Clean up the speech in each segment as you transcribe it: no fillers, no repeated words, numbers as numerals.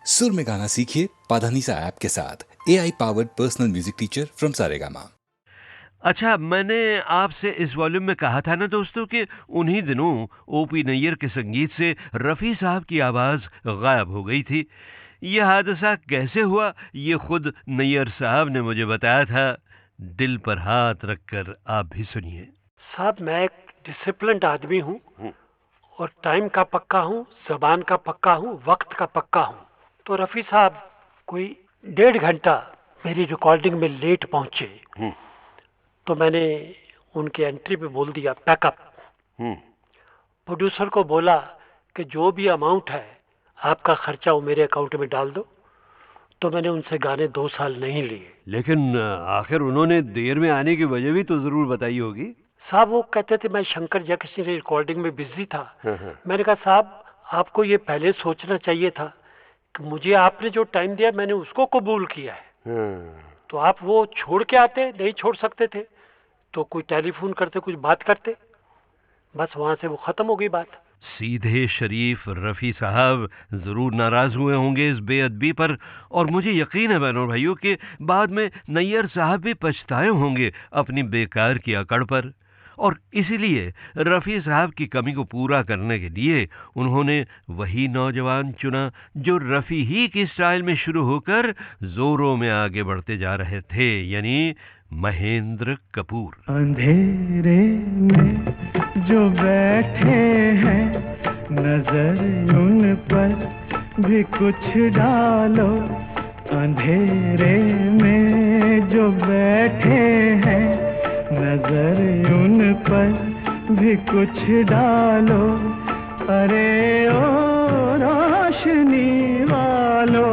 सुर में गाना सीखिए पाधानीसा ऐप के साथ। AI powered personal music teacher from Saregama. अच्छा, मैंने आपसे इस वॉल्यूम में कहा था ना दोस्तों कि उन्हीं दिनों ओपी नैयर के संगीत से रफ़ी साहब की आवाज़ गायब हो गई थी। यह हादसा कैसे हुआ, ये खुद नैयर साहब ने मुझे बताया था। दिल पर हाथ रखकर आप भी सुनिए। साहब, मैं एक डिसिप्लिन्ड आदमी हूँ और टाइम का पक्का हूँ, ज़बान का पक्का हूँ, वक्त का पक्का हूँ। तो रफ़ी साहब कोई 1.5 घंटा मेरी रिकॉर्डिंग में लेट पहुँचे, तो मैंने उनके एंट्री पे बोल दिया पैकअप। प्रोड्यूसर को बोला कि जो भी अमाउंट है आपका खर्चा वो मेरे अकाउंट में डाल दो। तो मैंने उनसे गाने 2 साल नहीं लिए। लेकिन आखिर उन्होंने देर में आने की वजह भी तो ज़रूर बताई होगी। साहब वो कहते थे मैं शंकर जयकिशन की रिकॉर्डिंग में बिजी था। मैंने कहा साहब आपको ये पहले सोचना चाहिए था कि मुझे आपने जो टाइम दिया मैंने उसको कबूल किया है। तो आप वो छोड़ के आते, नहीं छोड़ सकते थे तो कोई टेलीफोन करते, कुछ बात करते, बस वहाँ से वो ख़त्म हो गई बात। सीधे शरीफ रफ़ी साहब ज़रूर नाराज़ हुए होंगे इस बेअदबी पर, और मुझे यकीन है बहनों भाइयों कि बाद में नैयर साहब भी पछताए होंगे अपनी बेकार की अकड़ पर। और इसीलिए रफ़ी साहब की कमी को पूरा करने के लिए उन्होंने वही नौजवान चुना जो रफ़ी ही की स्टाइल में शुरू होकर ज़ोरों में आगे बढ़ते जा रहे थे, यानी महेंद्र कपूर। अंधेरे में जो बैठे हैं नजर उन पर भी कुछ डालो। अंधेरे में जो बैठे हैं नजर उन पर भी कुछ डालो। अरे ओ रोशनी वालो,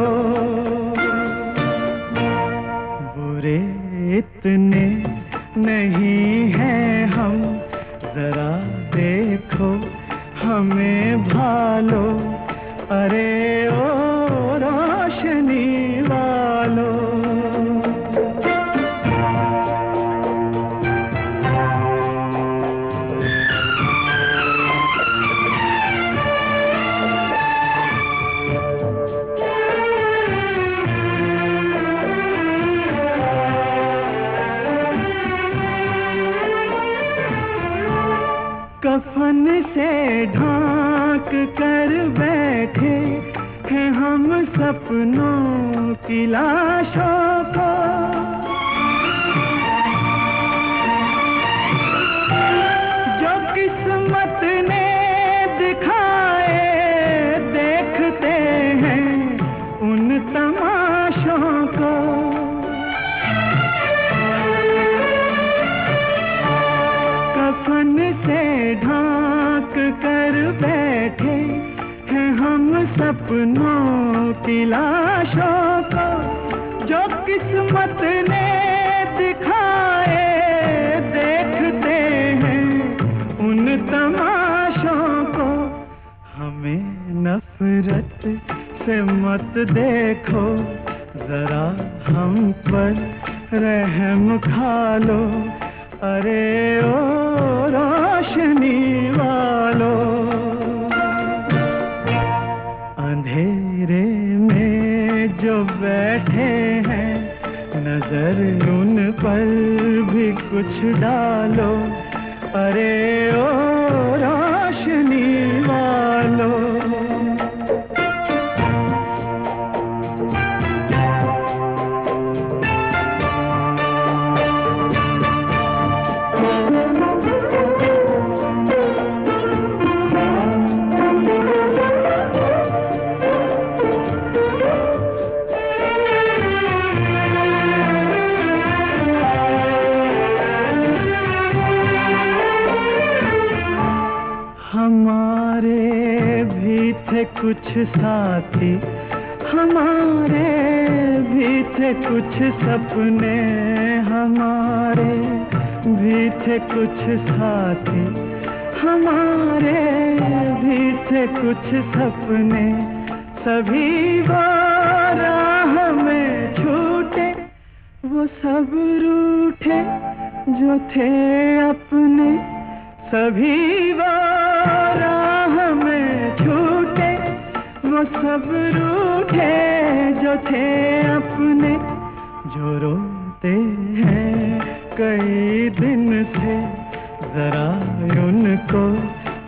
बुरे इतने नहीं हैं हम, जरा देखो हमें भालो। अरे ओ रोशनी वालो। कफन से ढांक कर बैठे हैं हम सपनों की लाशों को। जो किस्मत ने दिखाए देखते हैं उन तमाशों को। कफन से ढांक कर बैठे हैं हम सपनों की लाशों को। जो किस्मत ने दिखाए देखते हैं उन तमाशों को। हमें नफरत से मत देखो, जरा हम पर रहम खा लो। अरे ओ रोशनी वालो, अंधेरे में जो बैठे हैं नजर उन पर भी कुछ डालो। अरे ओ रोशनी वालो। हमारे भी थे कुछ साथी, हमारे भी थे कुछ सपने, हमारे भी थे कुछ साथी, हमारे भी थे कुछ सपने। सभी वो राह में छूटे, वो सब रूठे जो थे अपने। सभी वो राह में छूटे, वो सब रूठे जो थे अपने, जो रोते हैं कई दिन से, जरा उनको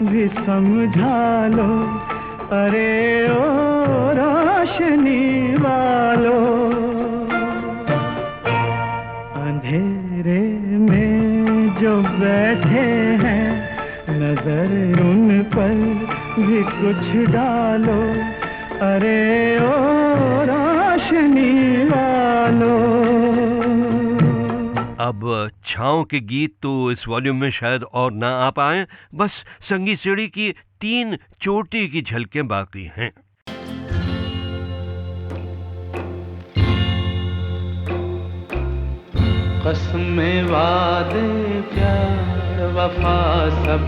भी समझा लो। अरे ओ रोशनी वालों, अंधेरे में जो बैठे हैं, नजर उन पर भी कुछ डालो। अरे ओ रोशनी वालों। अब छाँव के गीत तो इस वॉल्यूम में शायद और ना आ पाए, बस संगीत सीढ़ी की 3 चोटी की झलकें बाकी हैं। कसमें वादे प्यार वफा सब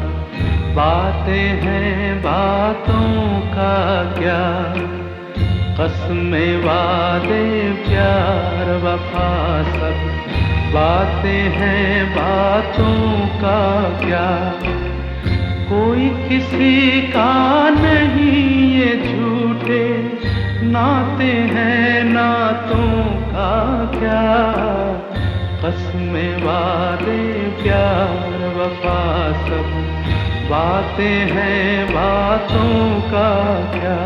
बातें हैं, बातों का क्या। कसमें वादे प्यार वफा सब बातें हैं, बातों का क्या। कोई किसी का नहीं ये झूठे नाते हैं, नातों का क्या। कसमें वादे प्यार वफा सब बातें हैं, बातों का क्या।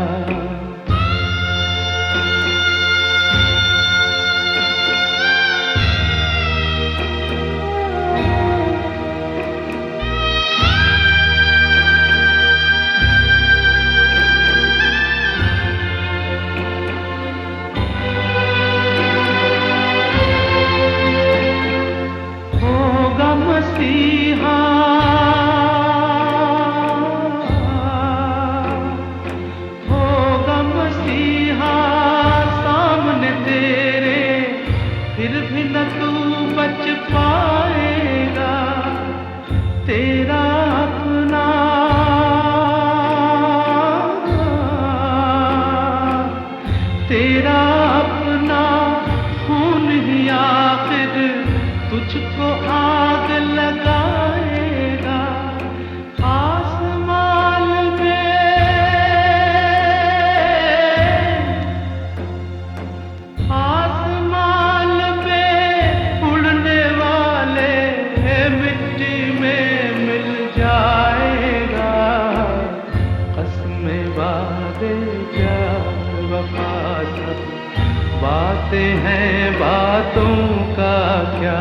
मसीहा होगा, मसीहा सामने तेरे, फिर भी न तू बच पाएगा। तेरा अपना तेरा अपना खून ही आखिर तुझको आग लगाएगा। आसमान पे उड़ने वाले मिट्टी में मिल जाएगा। कसमें वादे प्यार वफा सब बातें हैं, बातों का क्या।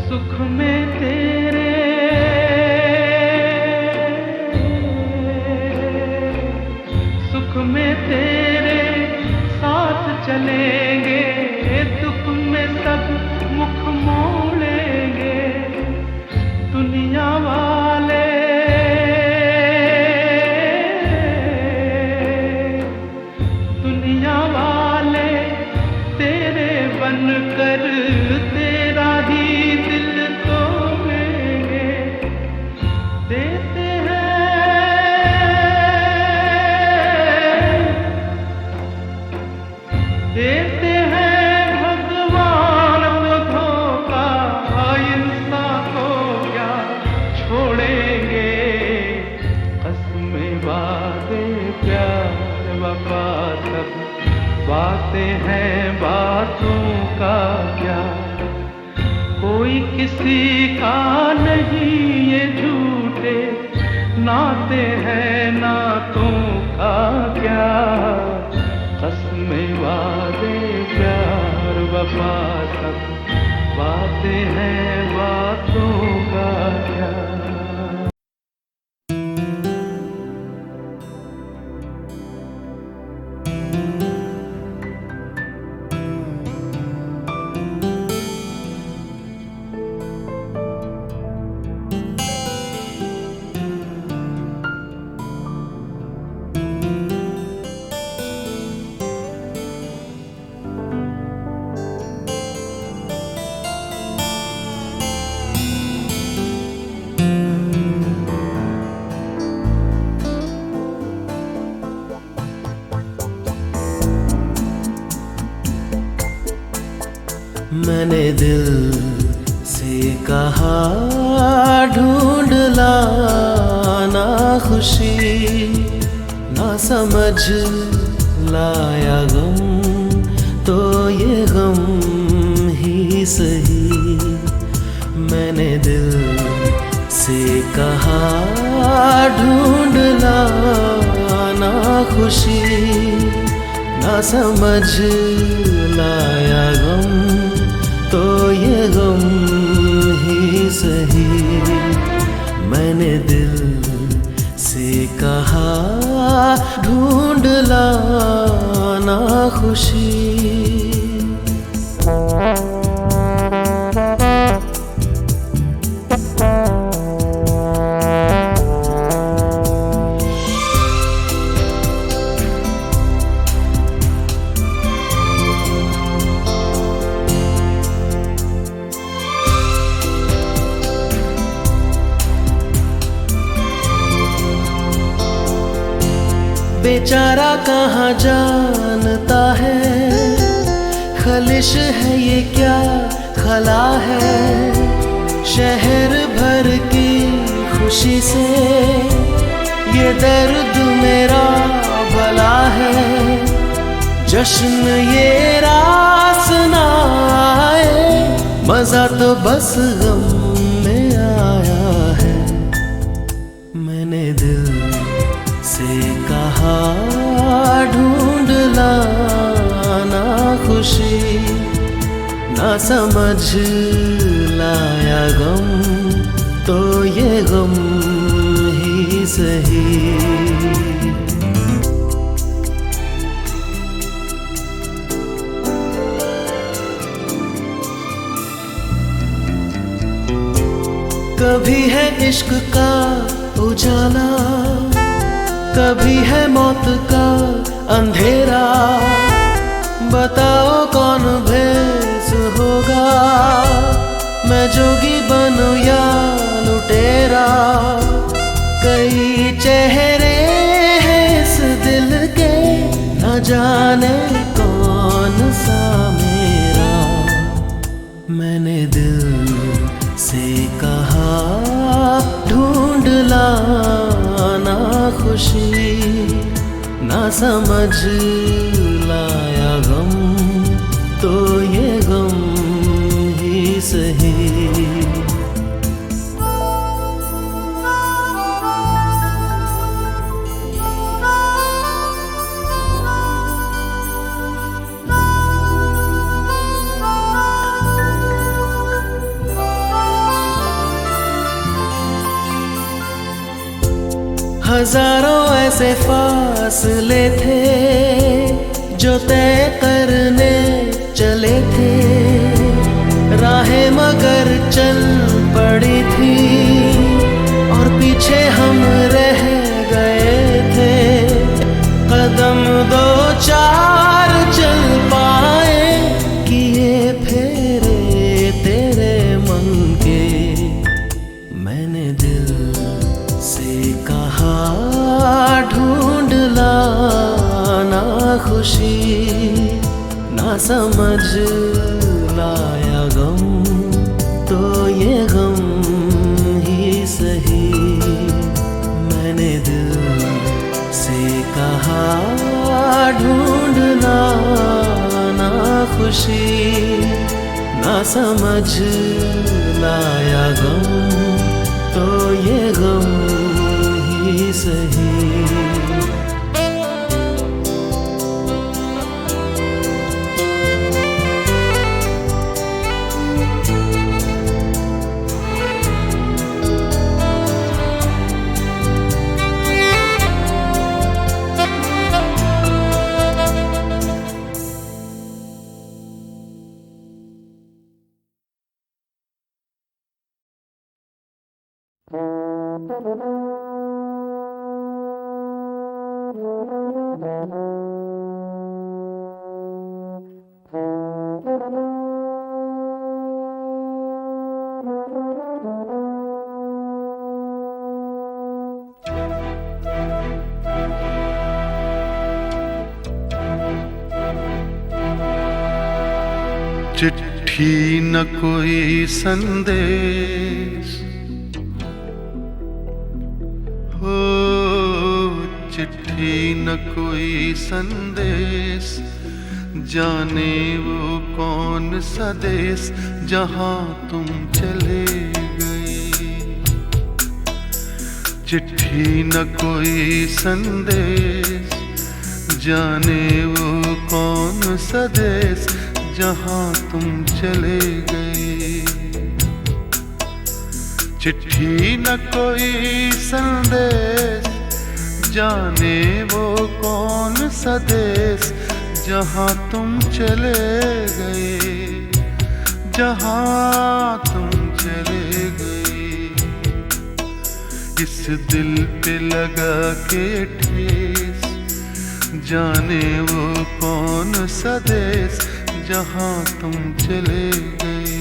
सुख में तेरे सुख में तेरे साथ चलेंगे, दुख में सब मुख मोड़ेंगे। दुनिया वाले तेरे बनकर तेरा ही दिल तोड़ेंगे। देते हैं भगवान को धोखा, इंसान को क्या छोड़ेंगे। कसमें वादे प्यार वफा सब बातें हैं, बातों का क्या। कोई किसी का नहीं ये झूठे नाते हैं, नातों का क्या। कसमें वादे प्यार वफा सब बातें हैं, बातों का क्या। मैंने दिल से कहा ढूंढ लाना खुशी, ना समझ लाया गम तो ये गम ही सही। मैंने दिल से कहा ढूंढ लाना खुशी, ना समझ लाया गम तो ये गम ही सही। मैंने दिल से कहा ढूंढ लाना खुशी। बेचारा कहाँ जानता है, खलिश है ये क्या खला है। शहर भर की खुशी से ये दर्द मेरा भला है। जश्न ये रास ना आए, मजा तो बस गम में आया है। मैंने दिल से कहा ढूंढ लाना खुशी, ना समझ लाया गम तो ये गम ही सही। कभी है इश्क का उजाला, कभी है मौत का अंधेरा। बताओ कौन भेस होगा, मैं जोगी बनूं या लुटेरा। कई चेहरे हैं इस दिल के, न जाने कौन सा मेरा। मैंने दिल से कहा ढूंढ लाना खुशी, ना समझ लाया गम तो ये गम ही सही। हजारों ऐसे फासले थे जो तय करने चले थे। राहें मगर चल पड़ी थी और पीछे हम रह गए थे। कदम दो चार चल पाए, किए फेरे तेरे मन के। मैंने दिल से कहा ढूंढ लाना खुशी, ना समझ लाया गम तो ये गम ही सही। मैंने दिल से कहा ढूंढ लाना खुशी, ना समझ लाया गम तो ये गम ही सही। चिट्ठी चिट्ठी न कोई संदेश, हो चिट्ठी न कोई संदेश, जाने वो कौन सा देश जहां तुम चले गए। चिट्ठी न कोई संदेश, जाने वो कौन सा देश जहां तुम चले गए। चिट्ठी न कोई संदेश, जाने वो कौन सा देश जहां तुम चले गए, जहां तुम चले गए। इस दिल पे लगा के ठेस, जाने वो कौन सा देश जहां तुम चले गए।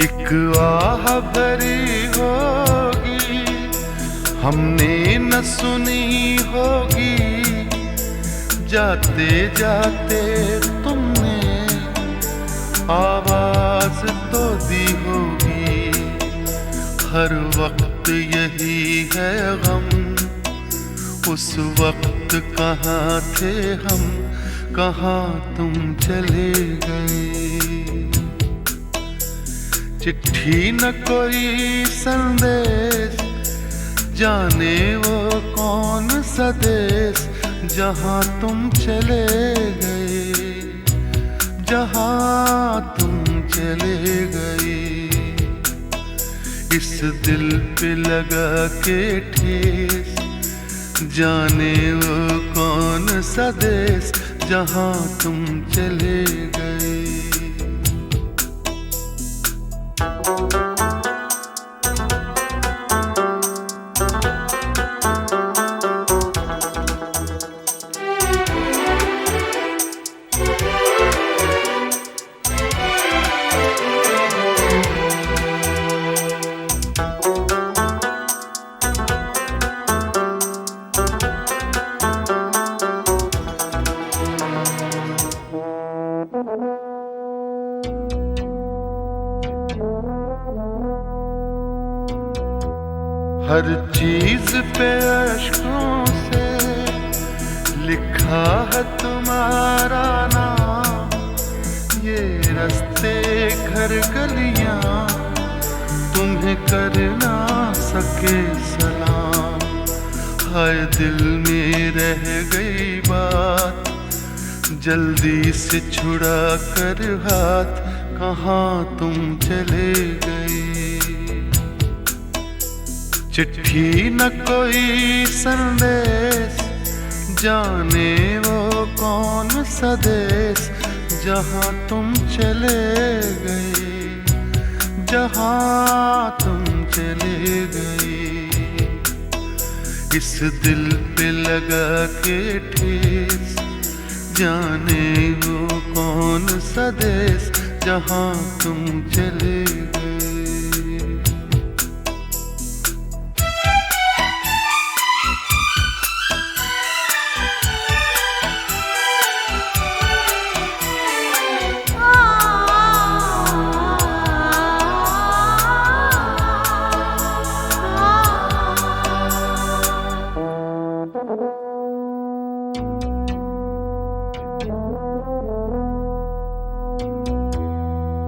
एक आह भरी होगी हमने न सुनी होगी, जाते जाते तुमने आवाज तो दी होगी। हर वक्त यही है गम, उस वक्त कहाँ थे हम, कहाँ तुम चले गए। चिट्ठी न कोई संदेश, जाने वो कौन सा देश जहां तुम चले गए, जहां तुम चले गए। इस दिल पे लगा के ठेस, जाने वो कौन सा देश जहां तुम चले गए। हर चीज पे अश्कों से लिखा है तुम्हारा नाम, ये रास्ते घर गलियां तुम्हें कर ना सके सलाम। हाय दिल में रह गई बात, जल्दी से छुड़ा कर हाथ, कहाँ तुम चले गए। चिट्ठी न कोई संदेश, जाने वो कौन सा देश जहां तुम चले गए, जहां तुम चले गए। इस दिल पे लगा के ठेस, जाने वो कौन सा देश जहां तुम चले गए।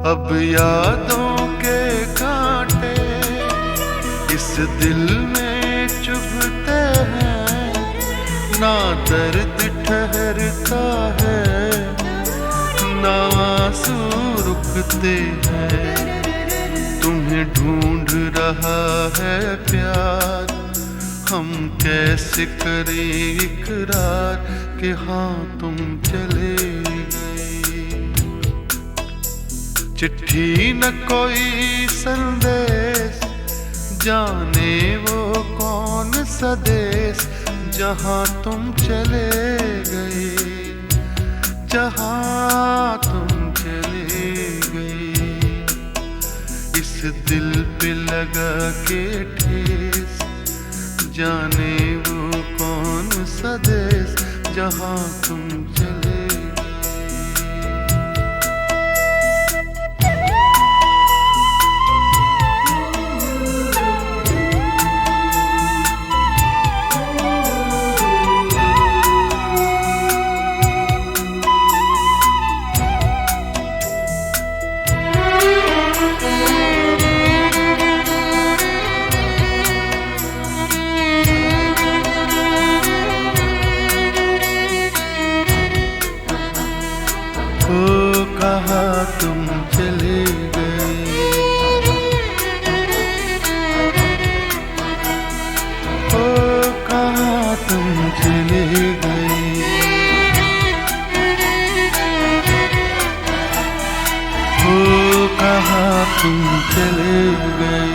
अब यादों के कांटे इस दिल में चुभते हैं, ना दर्द ठहरता है, ना आंसू रुकते हैं। तुम्हें ढूंढ रहा है प्यार, हम कैसे करें इकरार कि हाँ तुम चले गए। चिट्ठी न कोई संदेश, जाने वो कौन सा देश जहां तुम चले गए, जहाँ तुम चले गए, इस दिल पे लगा के ठेस, जाने वो कौन सा देश जहाँ तुम चले तुम चले गए, ओ कहाँ तुम चले गए, ओ कहाँ तुम चले गए।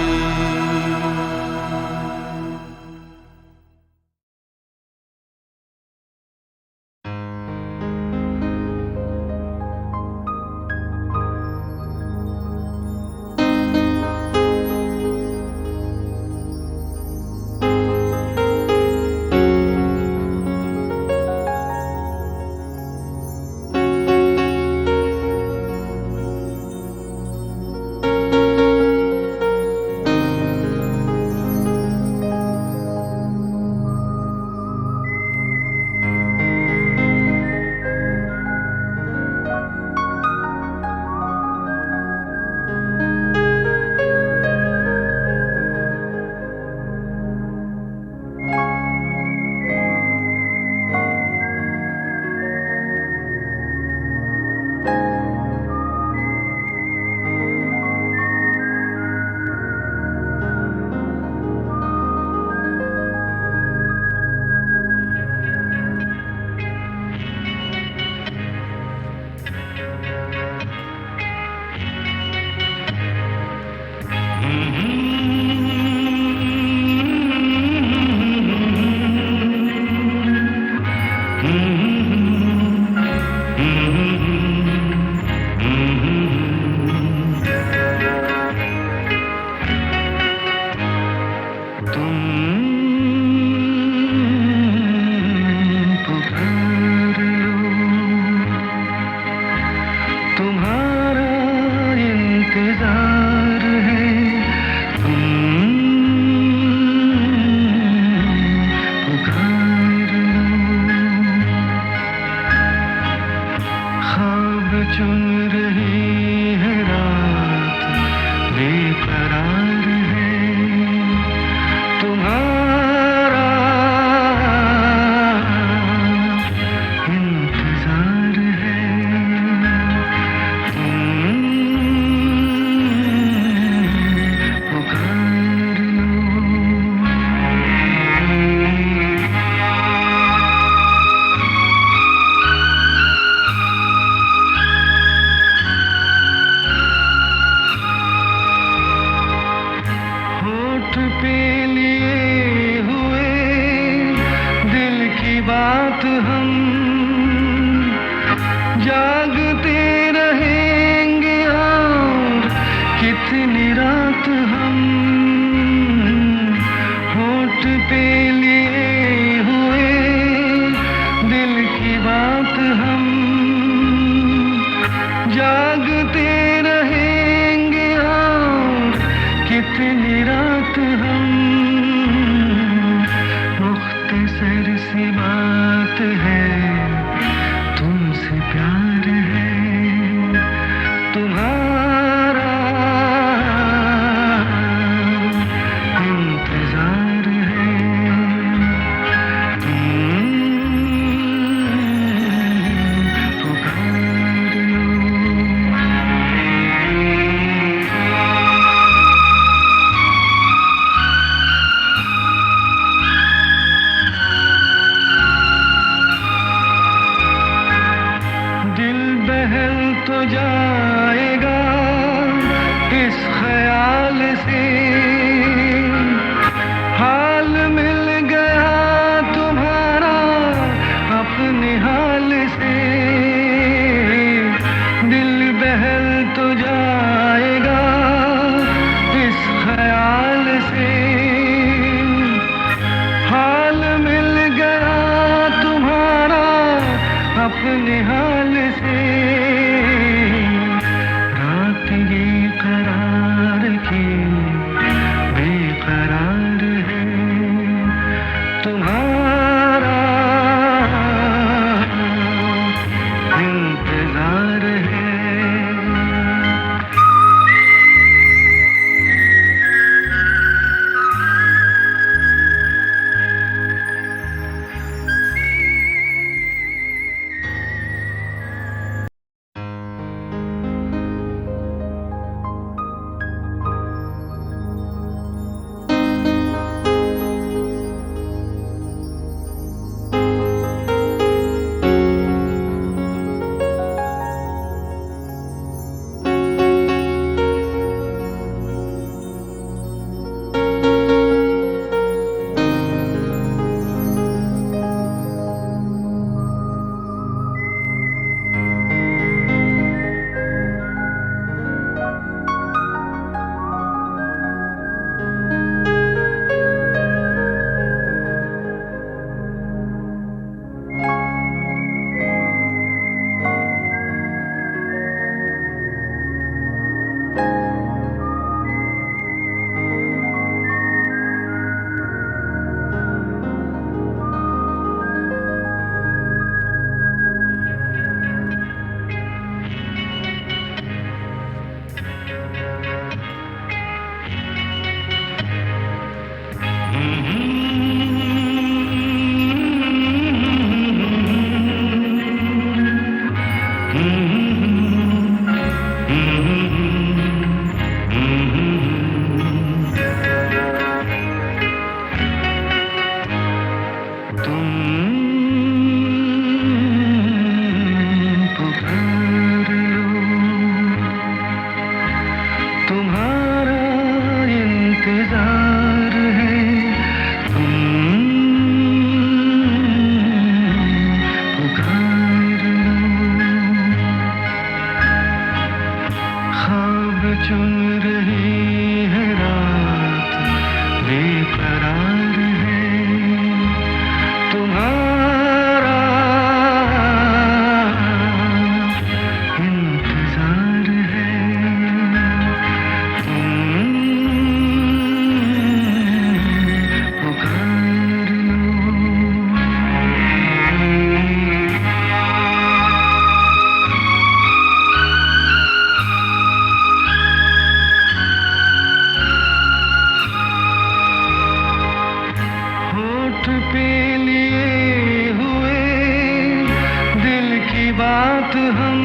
रात हम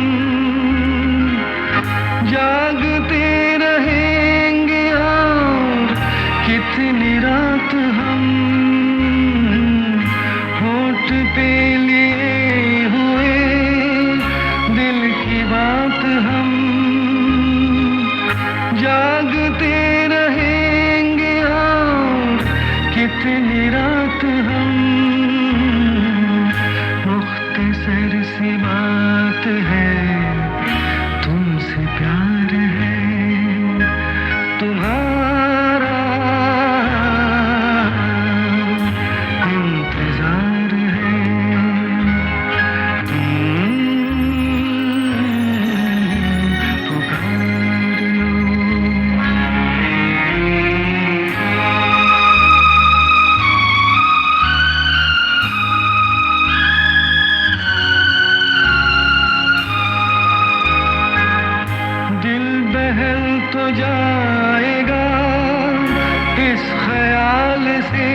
जागते रहेंगे और कितनी रात हम होठ पे लिए हुए दिल की बात हम जागते रहेंगे और कितनी रात हम मुख्तसर सी बात है तुमसे प्यार है तुम्हारा इंतजार है पुकार लो दिल बहल तो जाएगा इस ख्याल से